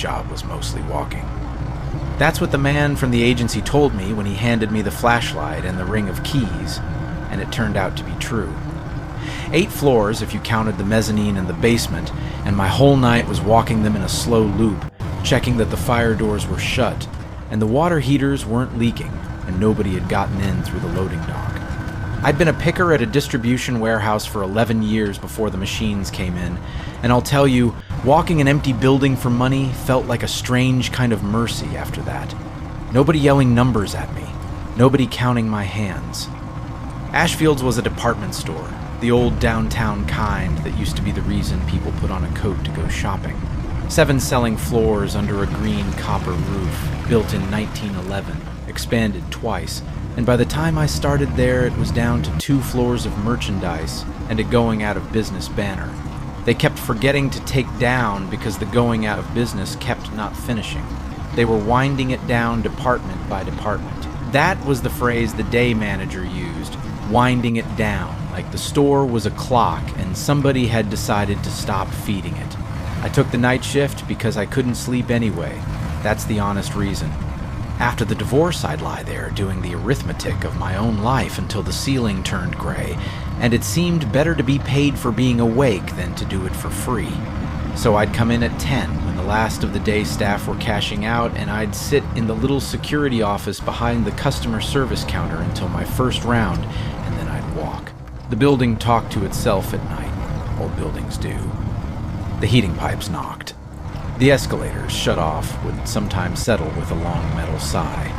job was mostly walking. That's what the man from the agency told me when he handed me the flashlight and the ring of keys, and it turned out to be true. 8 floors if you counted the mezzanine and the basement, and my whole night was walking them in a slow loop, checking that the fire doors were shut, and the water heaters weren't leaking, and nobody had gotten in through the loading dock. I'd been a picker at a distribution warehouse for 11 years before the machines came in, and I'll tell you, walking an empty building for money felt like a strange kind of mercy after that. Nobody yelling numbers at me, nobody counting my hands. Ashfield's was a department store, the old downtown kind that used to be the reason people put on a coat to go shopping. 7 selling floors under a green copper roof, built in 1911, expanded twice, and by the time I started there it was down to 2 floors of merchandise and a going out of business banner. They kept forgetting to take down because the going out of business kept not finishing. They were winding it down department by department. That was the phrase the day manager used, winding it down, like the store was a clock and somebody had decided to stop feeding it. I took the night shift because I couldn't sleep anyway. That's the honest reason. After the divorce, I'd lie there doing the arithmetic of my own life until the ceiling turned gray, and it seemed better to be paid for being awake than to do it for free. So I'd come in at 10 when the last of the day staff were cashing out, and I'd sit in the little security office behind the customer service counter until my first round, and then I'd walk. The building talked to itself at night. All buildings do. The heating pipes knocked. The escalators, shut off, would sometimes settle with a long metal sigh.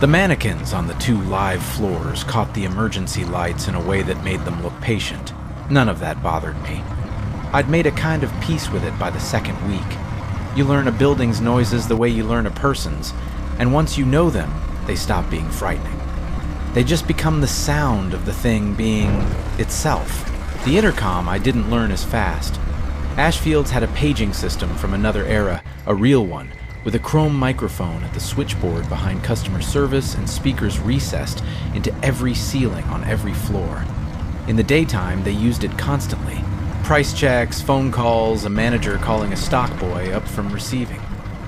The mannequins on the 2 live floors caught the emergency lights in a way that made them look patient. None of that bothered me. I'd made a kind of peace with it by the second week. You learn a building's noises the way you learn a person's, and once you know them, they stop being frightening. They just become the sound of the thing being itself. The intercom I didn't learn as fast. Ashfield's had a paging system from another era, a real one, with a chrome microphone at the switchboard behind customer service and speakers recessed into every ceiling on every floor. In the daytime, they used it constantly. Price checks, phone calls, a manager calling a stock boy up from receiving.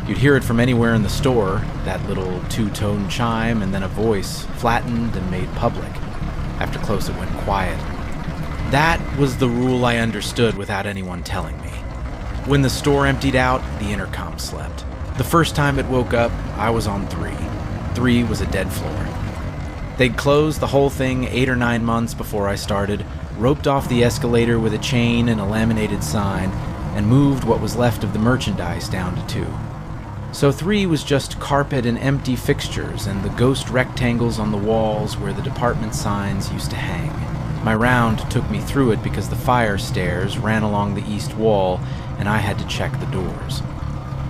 You'd hear it from anywhere in the store, that little 2-tone chime, and then a voice, flattened and made public. After close, it went quiet. That was the rule I understood without anyone telling me. When the store emptied out, the intercom slept. The first time it woke up, I was on 3. 3 was a dead floor. They'd closed the whole thing 8 or 9 months before I started, roped off the escalator with a chain and a laminated sign, and moved what was left of the merchandise down to 2. So 3 was just carpet and empty fixtures and the ghost rectangles on the walls where the department signs used to hang. My round took me through it because the fire stairs ran along the east wall and I had to check the doors.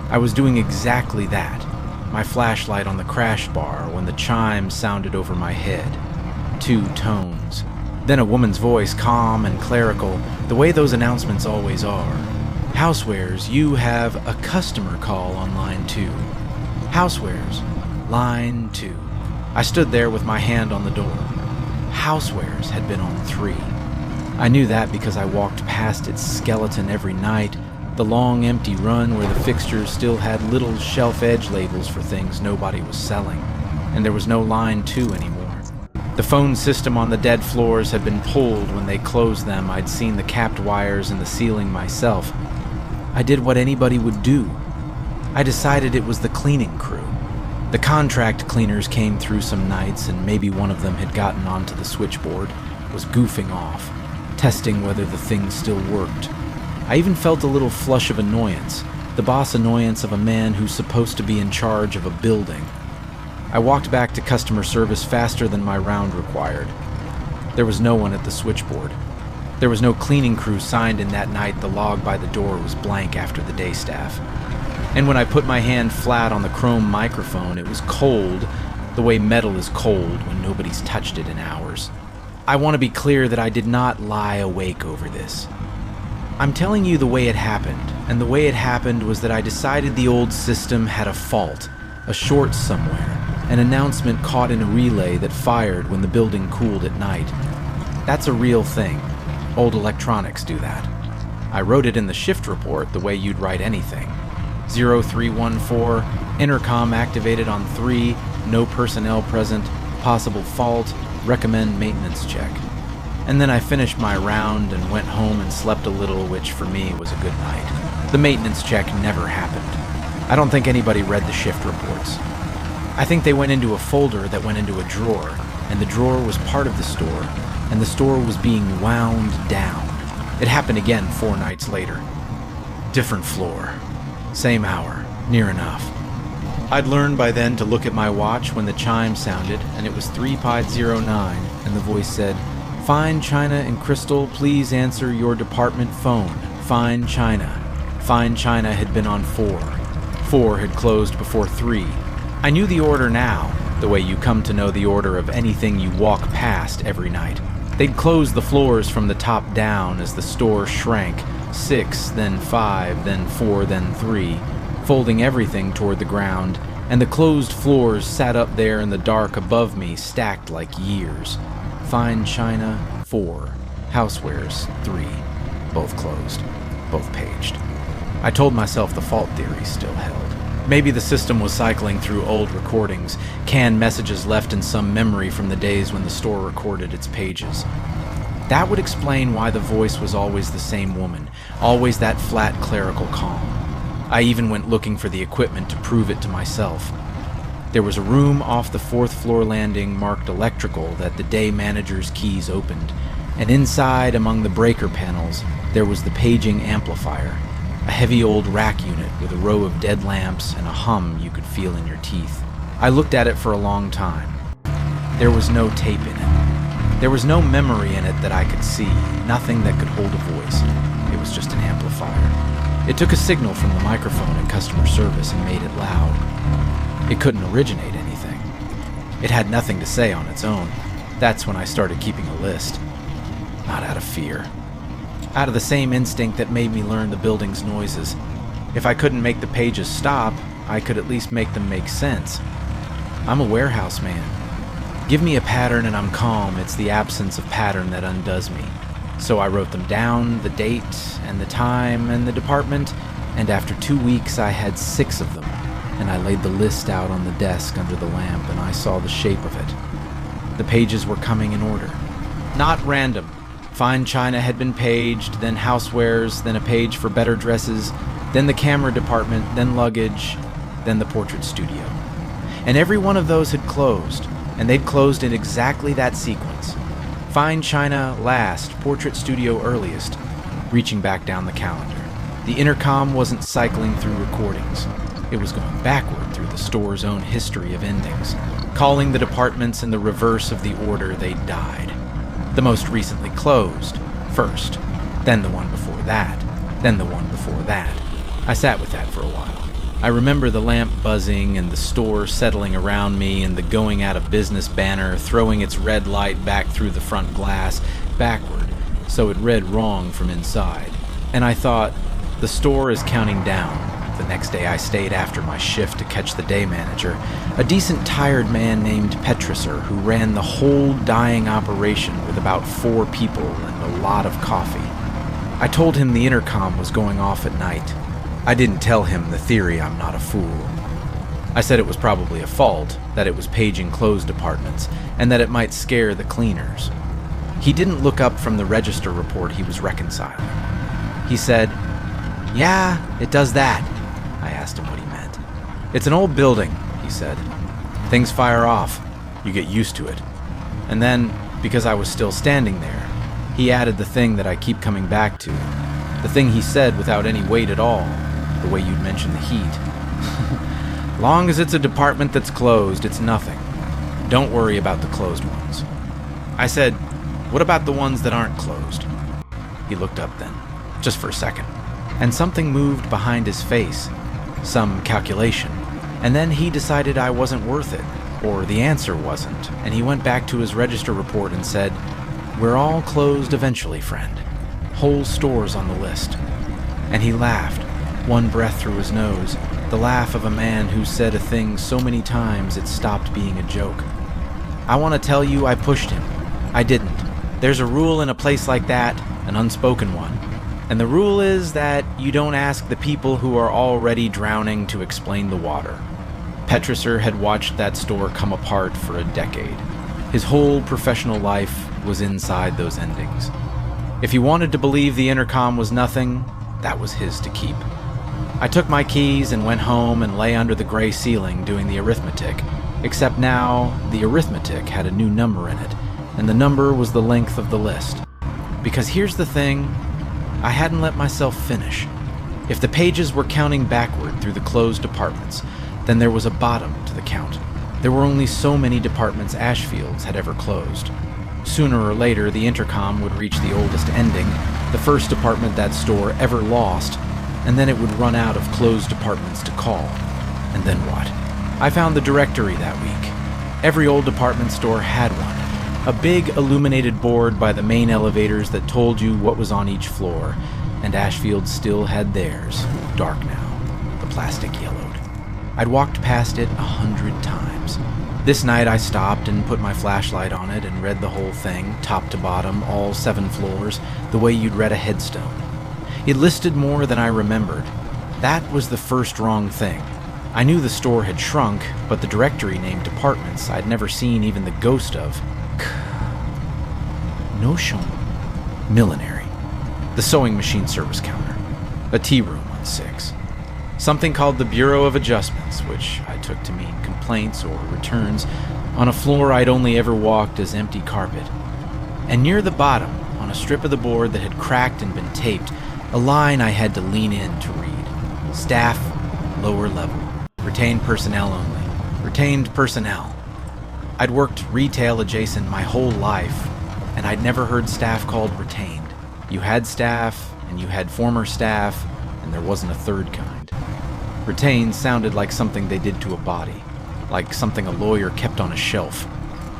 I was doing exactly that, my flashlight on the crash bar when the chime sounded over my head. 2 tones. Then a woman's voice, calm and clerical, the way those announcements always are. Housewares, you have a customer call on line 2. Housewares, line 2. I stood there with my hand on the door. Housewares had been on 3. I knew that because I walked past its skeleton every night, the long empty run where the fixtures still had little shelf edge labels for things nobody was selling, and there was no line 2 anymore. The phone system on the dead floors had been pulled when they closed them. I'd seen the capped wires in the ceiling myself. I did what anybody would do. I decided it was the cleaning crew. The contract cleaners came through some nights, and maybe one of them had gotten onto the switchboard, was goofing off, testing whether the thing still worked. I even felt a little flush of annoyance, the boss annoyance of a man who's supposed to be in charge of a building. I walked back to customer service faster than my round required. There was no one at the switchboard. There was no cleaning crew signed in that night. The log by the door was blank after the day staff. And when I put my hand flat on the chrome microphone, it was cold, the way metal is cold when nobody's touched it in hours. I want to be clear that I did not lie awake over this. I'm telling you the way it happened, and the way it happened was that I decided the old system had a fault, a short somewhere, an announcement caught in a relay that fired when the building cooled at night. That's a real thing. Old electronics do that. I wrote it in the shift report the way you'd write anything. 0314, intercom activated on 3, no personnel present, possible fault, recommend maintenance check. And then I finished my round and went home and slept a little, which for me was a good night. The maintenance check never happened. I don't think anybody read the shift reports. I think they went into a folder that went into a drawer, and the drawer was part of the store, and the store was being wound down. It happened again 4 nights later. Different floor. Same hour. Near enough. I'd learned by then to look at my watch when the chime sounded, and it was 3:09, and the voice said, "Fine China and Crystal, please answer your department phone. Fine China." Fine China had been on 4. 4 had closed before 3. I knew the order now, the way you come to know the order of anything you walk past every night. They'd close the floors from the top down as the store shrank, 6, then 5, then 4, then 3, folding everything toward the ground, and the closed floors sat up there in the dark above me, stacked like years. Fine China, 4. Housewares, 3. Both closed. Both paged. I told myself the fault theory still held. Maybe the system was cycling through old recordings, canned messages left in some memory from the days when the store recorded its pages. That would explain why the voice was always the same woman, always that flat clerical calm. I even went looking for the equipment to prove it to myself. There was a room off the 4th floor landing marked electrical that the day manager's keys opened, and inside among the breaker panels there was the paging amplifier. A heavy old rack unit with a row of dead lamps and a hum you could feel in your teeth. I looked at it for a long time. There was no tape in it. There was no memory in it that I could see, nothing that could hold a voice. It was just an amplifier. It took a signal from the microphone in customer service and made it loud. It couldn't originate anything. It had nothing to say on its own. That's when I started keeping a list. Not out of fear. Out of the same instinct that made me learn the building's noises. If I couldn't make the pages stop, I could at least make them make sense. I'm a warehouse man. Give me a pattern and I'm calm. It's the absence of pattern that undoes me. So I wrote them down, the date, and the time, and the department, and after 2 weeks I had 6 of them, and I laid the list out on the desk under the lamp, and I saw the shape of it. The pages were coming in order. Not random. Fine China had been paged, then housewares, then a page for better dresses, then the camera department, then luggage, then the portrait studio. And every one of those had closed, and they'd closed in exactly that sequence. Fine China last, portrait studio earliest, reaching back down the calendar. The intercom wasn't cycling through recordings. It was going backward through the store's own history of endings, calling the departments in the reverse of the order they'd died. The most recently closed, first, then the one before that, then the one before that. I sat with that for a while. I remember the lamp buzzing and the store settling around me and the going out of business banner throwing its red light back through the front glass, backward, so it read wrong from inside. And I thought, the store is counting down. The next day I stayed after my shift to catch the day manager, a decent tired man named Petrisser who ran the whole dying operation with about 4 people and a lot of coffee. I told him the intercom was going off at night. I didn't tell him the theory I'm not a fool. I said it was probably a fault, that it was paging closed departments, and that it might scare the cleaners. He didn't look up from the register report he was reconciling. He said, "Yeah, it does that." I asked him what he meant. "It's an old building," he said. "Things fire off. You get used to it." And then, because I was still standing there, he added the thing that I keep coming back to. The thing he said without any weight at all, the way you'd mention the heat. "Long as it's a department that's closed, it's nothing. Don't worry about the closed ones." I said, "What about the ones that aren't closed?" He looked up then, just for a second, and something moved behind his face. Some calculation, and then he decided I wasn't worth it, or the answer wasn't, and he went back to his register report and said, "We're all closed eventually, friend. Whole stores on the list." And he laughed, one breath through his nose, the laugh of a man who said a thing so many times it stopped being a joke. I want to tell you I pushed him. I didn't. There's a rule in a place like that, an unspoken one, And the rule is that you don't ask the people who are already drowning to explain the water. Petrusser had watched that store come apart for a decade. His whole professional life was inside those endings. If he wanted to believe the intercom was nothing, that was his to keep. I took my keys and went home and lay under the gray ceiling doing the arithmetic, except now the arithmetic had a new number in it, and the number was the length of the list. Because here's the thing, I hadn't let myself finish. If the pages were counting backward through the closed departments, then there was a bottom to the count. There were only so many departments Ashfields had ever closed. Sooner or later, the intercom would reach the oldest ending, the first department that store ever lost, and then it would run out of closed departments to call. And then what? I found the directory that week. Every old department store had one. A big illuminated board by the main elevators that told you what was on each floor, and Ashfield still had theirs, dark now, the plastic yellowed. I'd walked past it 100 times. This night I stopped and put my flashlight on it and read the whole thing, top to bottom, all 7 floors, the way you'd read a headstone. It listed more than I remembered. That was the first wrong thing. I knew the store had shrunk, but the directory named departments I'd never seen even the ghost of. Notion. Millinery. The sewing machine service counter. A tea room on 6. Something called the Bureau of Adjustments, which I took to mean complaints or returns, on a floor I'd only ever walked as empty carpet. And near the bottom, on a strip of the board that had cracked and been taped, a line I had to lean in to read. Staff, lower level. Retained personnel only. Retained personnel. I'd worked retail adjacent my whole life, and I'd never heard staff called retained. You had staff, and you had former staff, and there wasn't a third kind. Retained sounded like something they did to a body, like something a lawyer kept on a shelf.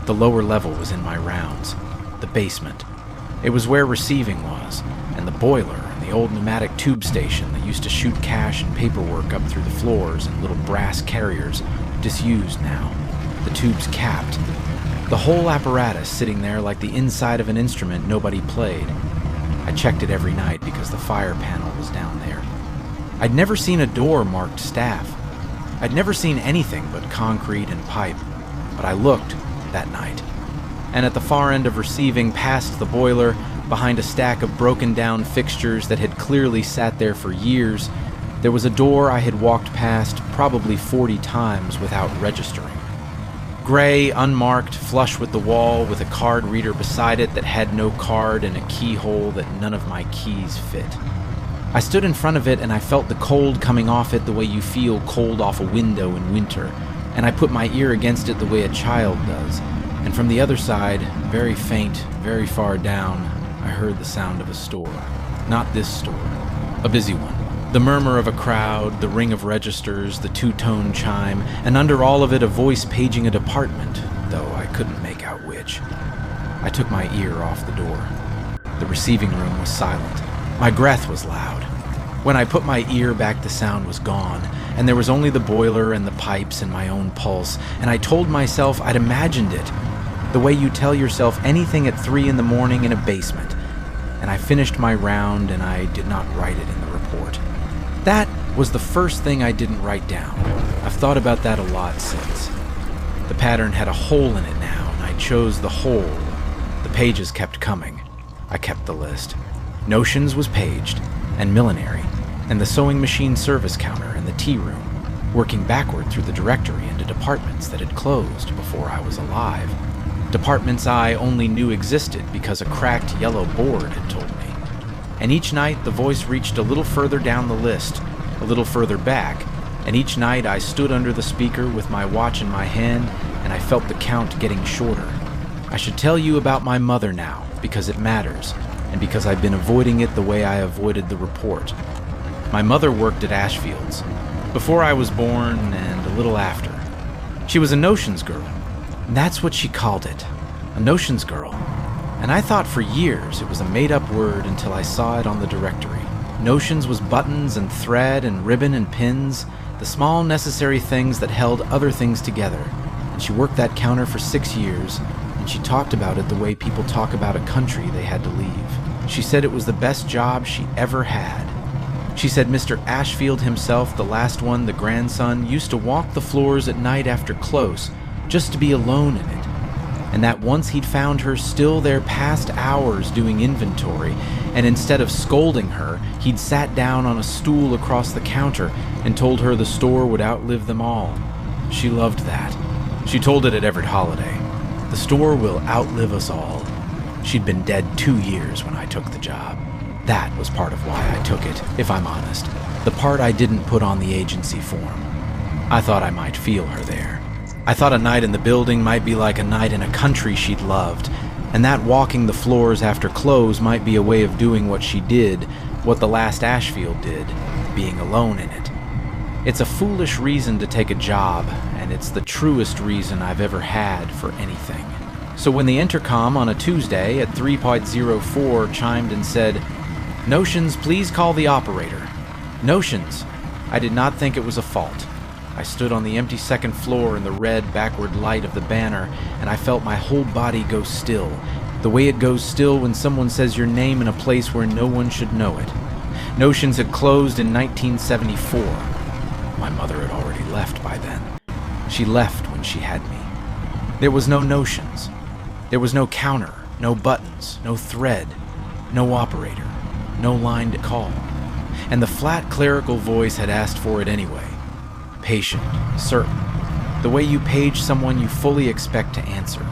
The lower level was in my rounds, the basement. It was where receiving was, and the boiler and the old pneumatic tube station that used to shoot cash and paperwork up through the floors in little brass carriers, disused now, the tubes capped. The whole apparatus sitting there like the inside of an instrument nobody played. I checked it every night because the fire panel was down there. I'd never seen a door marked staff. I'd never seen anything but concrete and pipe, but I looked that night. And at the far end of receiving, past the boiler, behind a stack of broken down fixtures that had clearly sat there for years, there was a door I had walked past probably 40 times without registering. Gray, unmarked, flush with the wall, with a card reader beside it that had no card and a keyhole that none of my keys fit. I stood in front of it and I felt the cold coming off it the way you feel cold off a window in winter, and I put my ear against it the way a child does, and from the other side, very faint, very far down, I heard the sound of a store. Not this store. A busy one. The murmur of a crowd, the ring of registers, the two-tone chime, and under all of it a voice paging a department, though I couldn't make out which. I took my ear off the door. The receiving room was silent. My breath was loud. When I put my ear back, the sound was gone, and there was only the boiler and the pipes and my own pulse, and I told myself I'd imagined it, the way you tell yourself anything at 3 in the morning in a basement. And I finished my round, and I did not write it in the report. That was the first thing I didn't write down. I've thought about that a lot since. The pattern had a hole in it now, and I chose the hole. The pages kept coming. I kept the list. Notions was paged, and millinery, and the sewing machine service counter and the tea room, working backward through the directory into departments that had closed before I was alive. Departments I only knew existed because a cracked yellow board had told me. And each night the voice reached a little further down the list, a little further back, and each night I stood under the speaker with my watch in my hand, and I felt the count getting shorter. I should tell you about my mother now, because it matters, and because I've been avoiding it the way I avoided the report. My mother worked at Ashfield's, before I was born and a little after. She was a notions girl, and that's what she called it, a notions girl. And I thought for years it was a made-up word until I saw it on the directory. Notions was buttons and thread and ribbon and pins, the small necessary things that held other things together. And she worked that counter for 6 years, and she talked about it the way people talk about a country they had to leave. She said it was the best job she ever had. She said Mr. Ashfield himself, the last one, the grandson, used to walk the floors at night after close just to be alone in it. And that once he'd found her still there past hours doing inventory, and instead of scolding her, he'd sat down on a stool across the counter and told her the store would outlive them all. She loved that. She told it at every holiday. The store will outlive us all. She'd been dead 2 years when I took the job. That was part of why I took it, if I'm honest. The part I didn't put on the agency form. I thought I might feel her there. I thought a night in the building might be like a night in a country she'd loved, and that walking the floors after close might be a way of doing what she did, what the last Ashfield did, being alone in it. It's a foolish reason to take a job, and it's the truest reason I've ever had for anything. So when the intercom on a Tuesday at 3.04 chimed and said, "Notions, please call the operator." Notions. I did not think it was a fault. I stood on the empty second floor in the red backward light of the banner, and I felt my whole body go still, the way it goes still when someone says your name in a place where no one should know it. Notions had closed in 1974. My mother had already left by then. She left when she had me. There was no Notions. There was no counter, no buttons, no thread, no operator, no line to call. And the flat clerical voice had asked for it anyway. Patient, certain, the way you page someone you fully expect to answer.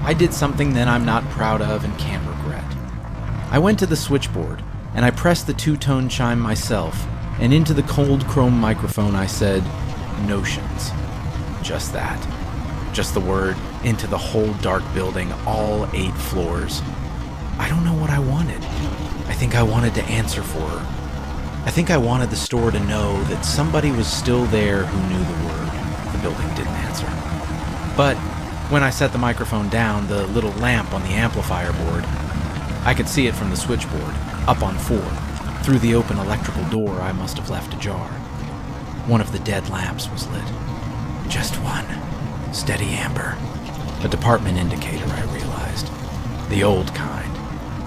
I did something then I'm not proud of and can't regret. I went to the switchboard, and I pressed the two-tone chime myself, and into the cold chrome microphone I said, "Notions." Just that. Just the word, into the whole dark building, all 8 floors. I don't know what I wanted. I think I wanted to answer for her. I think I wanted the store to know that somebody was still there who knew the word. The building didn't answer. But when I set the microphone down, the little lamp on the amplifier board, I could see it from the switchboard, up on 4, through the open electrical door I must have left ajar. One of the dead lamps was lit. Just one. Steady amber. A department indicator, I realized. The old kind.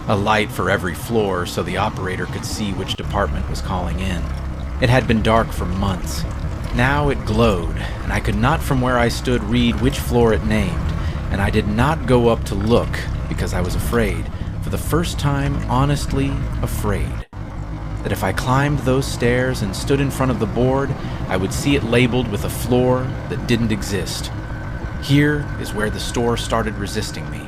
A light for every floor so the operator could see which department was calling in. It had been dark for months. Now it glowed, and I could not from where I stood read which floor it named, and I did not go up to look because I was afraid, for the first time honestly afraid, that if I climbed those stairs and stood in front of the board, I would see it labeled with a floor that didn't exist. Here is where the store started resisting me.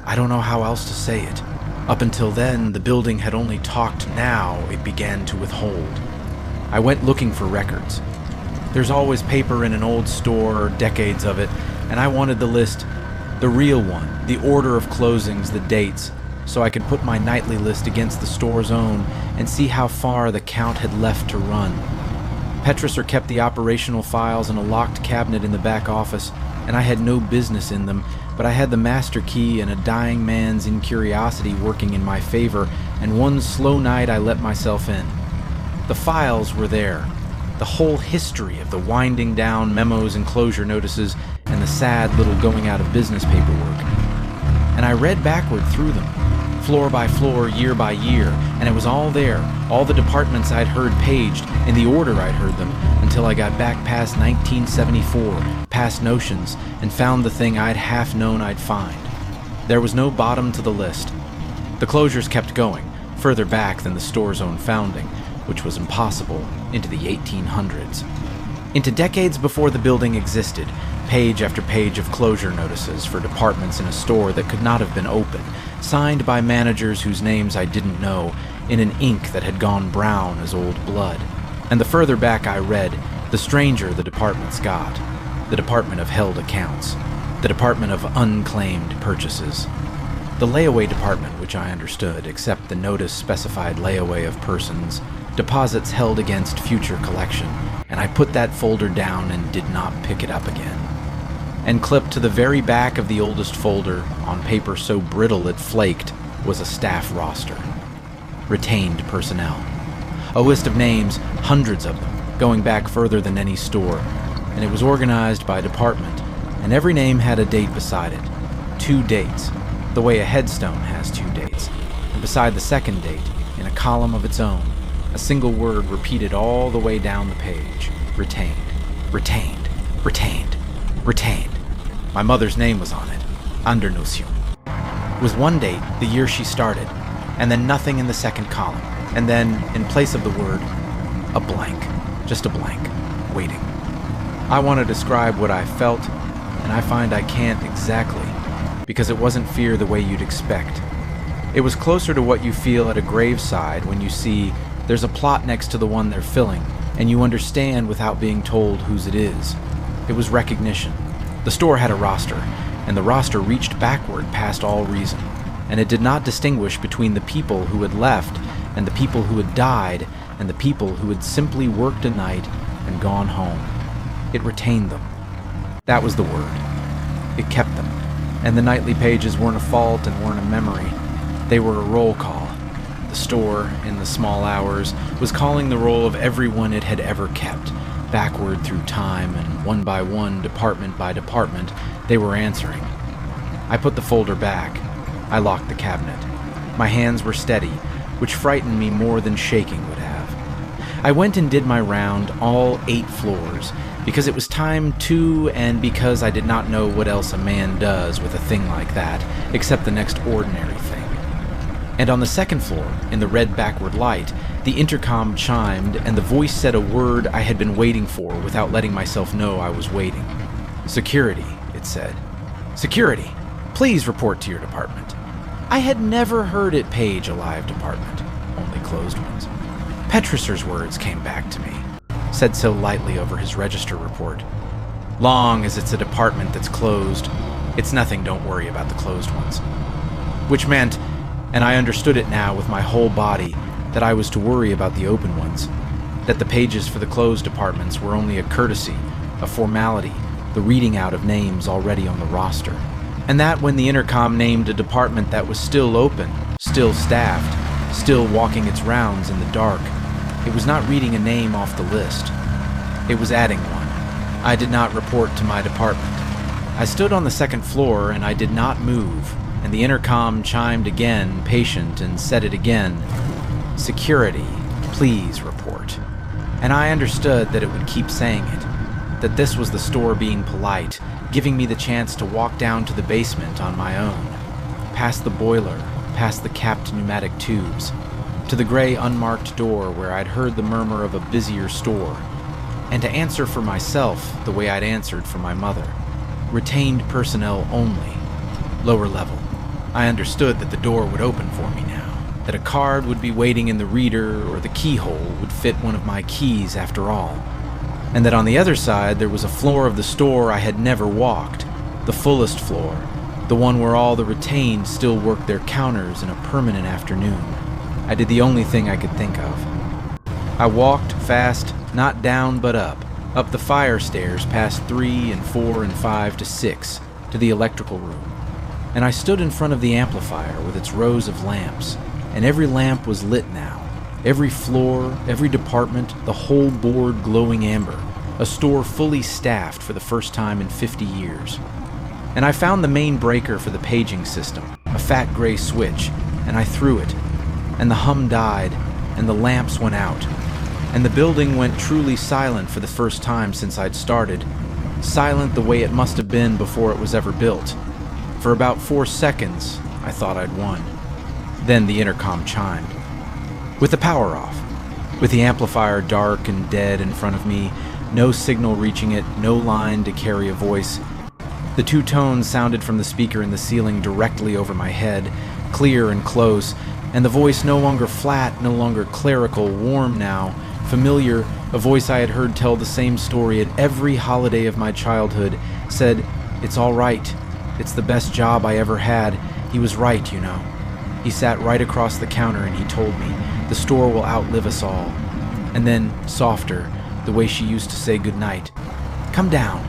I don't know how else to say it. Up until then, the building had only talked. Now it began to withhold. I went looking for records. There's always paper in an old store, decades of it, and I wanted the list, the real one, the order of closings, the dates, so I could put my nightly list against the store's own and see how far the count had left to run. Petrisser kept the operational files in a locked cabinet in the back office, and I had no business in them, but I had the master key and a dying man's incuriosity working in my favor, and one slow night I let myself in. The files were there, the whole history of the winding down memos and closure notices and the sad little going out of business paperwork. And I read backward through them, floor by floor, year by year, and it was all there, all the departments I'd heard paged, in the order I'd heard them, until I got back past 1974, past Notions, and found the thing I'd half known I'd find. There was no bottom to the list. The closures kept going, further back than the store's own founding, which was impossible, into the 1800s. Into decades before the building existed, page after page of closure notices for departments in a store that could not have been opened, signed by managers whose names I didn't know, in an ink that had gone brown as old blood. And the further back I read, the stranger the departments got. The Department of Held Accounts. The Department of Unclaimed Purchases. The layaway department, which I understood, except the notice specified layaway of persons, deposits held against future collection, and I put that folder down and did not pick it up again. And clipped to the very back of the oldest folder, on paper so brittle it flaked, was a staff roster. Retained personnel. A list of names, hundreds of them, going back further than any store, and it was organized by department, and every name had a date beside it. 2 dates, the way a headstone has 2 dates. and beside the second date, in a column of its own, a single word repeated all the way down the page: retained, retained, retained, retained. My mother's name was on it, Andernusium. With one date, the year she started, and then nothing in the second column, and then, in place of the word, a blank, just a blank, waiting. I want to describe what I felt, and I find I can't exactly, because it wasn't fear the way you'd expect. It was closer to what you feel at a graveside when you see there's a plot next to the one they're filling, and you understand without being told whose it is. It was recognition. The store had a roster, and the roster reached backward past all reason, and it did not distinguish between the people who had left and the people who had died and the people who had simply worked a night and gone home. It retained them. That was the word. It kept them. And the nightly pages weren't a fault and weren't a memory. They were a roll call. The store, in the small hours, was calling the roll of everyone it had ever kept, backward through time, and one by one, department by department, they were answering. I put the folder back. I locked the cabinet. My hands were steady, which frightened me more than shaking would have. I went and did my round, all 8 floors, because it was time to, and because I did not know what else a man does with a thing like that, except the next ordinary thing. And on the second floor, in the red backward light, the intercom chimed, and the voice said a word I had been waiting for without letting myself know I was waiting. Security, it said. Security, please report to your department. I had never heard it page a live department, only closed ones. Petrusser's words came back to me, said so lightly over his register report. Long as it's a department that's closed, it's nothing, don't worry about the closed ones. Which meant, and I understood it now with my whole body, that I was to worry about the open ones, that the pages for the closed departments were only a courtesy, a formality, the reading out of names already on the roster, and that when the intercom named a department that was still open, still staffed, still walking its rounds in the dark, it was not reading a name off the list. It was adding one. I did not report to my department. I stood on the second floor and I did not move, and the intercom chimed again, patient, and said it again. Security, please report. And I understood that it would keep saying it, that this was the store being polite, giving me the chance to walk down to the basement on my own, past the boiler, past the capped pneumatic tubes, to the gray unmarked door where I'd heard the murmur of a busier store, and to answer for myself the way I'd answered for my mother. Retained personnel only, lower level. I understood that the door would open for me now, that a card would be waiting in the reader or the keyhole would fit one of my keys after all, and that on the other side there was a floor of the store I had never walked, the fullest floor, the one where all the retained still worked their counters in a permanent afternoon. I did the only thing I could think of. I walked fast, not down but up the fire stairs past 3 and 4 and 5 to 6, to the electrical room. And I stood in front of the amplifier with its rows of lamps, and every lamp was lit now. Every floor, every department, the whole board glowing amber, a store fully staffed for the first time in 50 years. And I found the main breaker for the paging system, a fat gray switch, and I threw it, and the hum died, and the lamps went out, and the building went truly silent for the first time since I'd started, silent the way it must have been before it was ever built. For about 4 seconds, I thought I'd won. Then the intercom chimed. With the power off, with the amplifier dark and dead in front of me, no signal reaching it, no line to carry a voice. The 2 tones sounded from the speaker in the ceiling directly over my head, clear and close, and the voice no longer flat, no longer clerical, warm now, familiar, a voice I had heard tell the same story at every holiday of my childhood, said, "It's all right. It's the best job I ever had. He was right, you know." He sat right across the counter and he told me, "The store will outlive us all." And then, softer, the way she used to say goodnight, "Come down.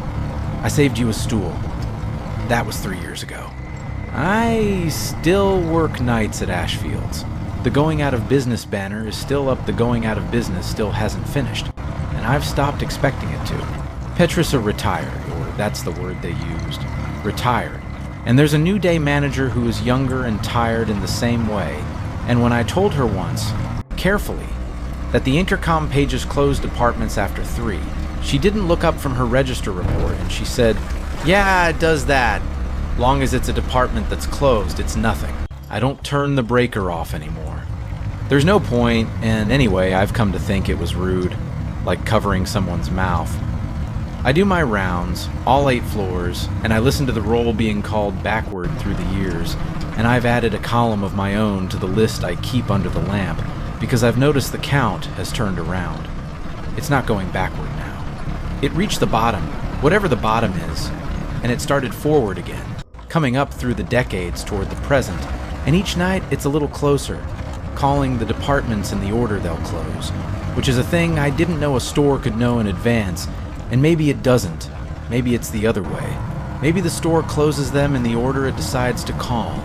I saved you a stool." That was 3 years ago. I still work nights at Ashfield's. The going out of business banner is still up, the going out of business still hasn't finished, and I've stopped expecting it to. Petrusser retired, or that's the word they used. Retired. And there's a new day manager who is younger and tired in the same way, And when I told her once, carefully, that the Intercom pages close departments after 3, she didn't look up from her register report and she said, "Yeah, it does that. Long as it's a department that's closed, it's nothing. I don't turn the breaker off anymore." There's no point, and anyway, I've come to think it was rude, like covering someone's mouth. I do my rounds, all 8 floors, and I listen to the roll being called backward through the years, and I've added a column of my own to the list I keep under the lamp, because I've noticed the count has turned around. It's not going backward now. It reached the bottom, whatever the bottom is, and it started forward again, coming up through the decades toward the present, and each night it's a little closer, calling the departments in the order they'll close, which is a thing I didn't know a store could know in advance, and maybe it doesn't. Maybe it's the other way. Maybe the store closes them in the order it decides to call.